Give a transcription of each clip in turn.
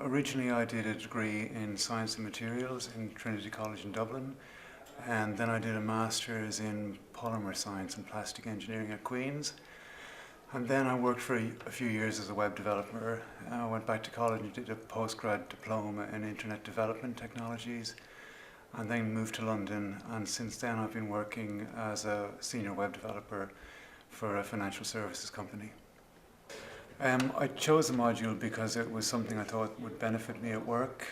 Originally I did a degree in Science and Materials in Trinity College in Dublin, and then I did a Master's in Polymer Science and Plastic Engineering at Queen's. And then I worked for a few years as a web developer. I went back to college and did a postgrad diploma in Internet Development Technologies, and then moved to London, and since then I've been working as a senior web developer for a financial services company. I chose the module because it was something I thought would benefit me at work.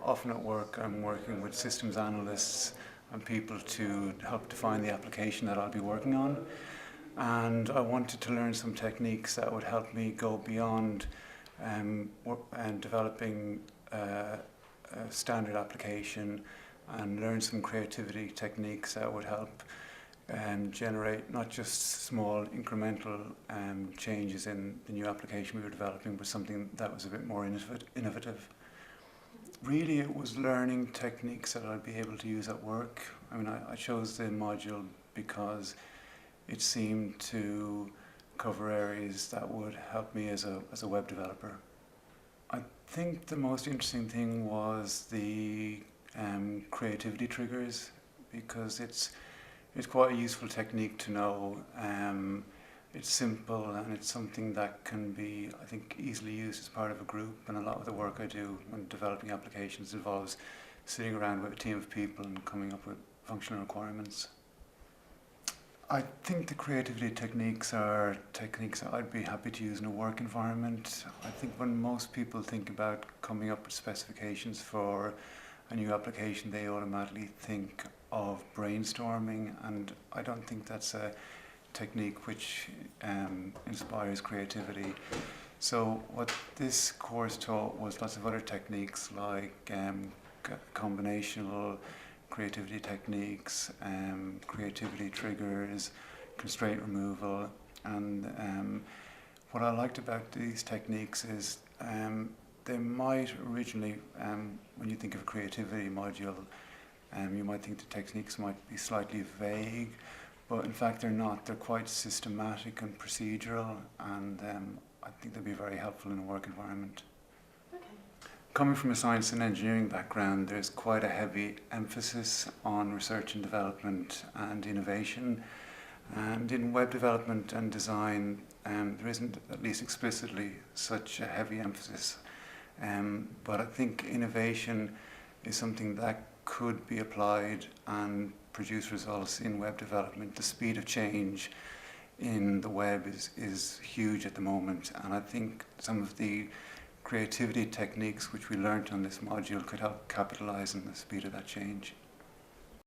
Often at work I'm working with systems analysts and people to help define the application that I'll be working on. And I wanted to learn some techniques that would help me go beyond and developing a standard application, and learn some creativity techniques that would help generate not just small incremental changes in the new application we were developing, but something that was a bit more innovative. Really, it was learning techniques that I'd be able to use at work. I mean, I chose the module because it seemed to cover areas that would help me as a web developer. I think the most interesting thing was the creativity triggers, because it's quite a useful technique to know. It's simple, and it's something that can be, I think, easily used as part of a group. And a lot of the work I do when developing applications involves sitting around with a team of people and coming up with functional requirements. I think the creativity techniques are techniques that I'd be happy to use in a work environment. I think when most people think about coming up with specifications for a new application, they automatically think of brainstorming, and I don't think that's a technique which inspires creativity. So what this course taught was lots of other techniques like combinational creativity techniques, creativity triggers, constraint removal, and what I liked about these techniques is they might originally, when you think of a creativity module, you might think the techniques might be slightly vague, but in fact they're not. They're quite systematic and procedural, and I think they'd be very helpful in a work environment. Okay. Coming from a science and engineering background, there's quite a heavy emphasis on research and development and innovation. And in web development and design, there isn't, at least explicitly, such a heavy emphasis. But I think innovation is something that could be applied and produce results in web development. The speed of change in the web is huge at the moment, and I think some of the creativity techniques which we learnt on this module could help capitalize on the speed of that change.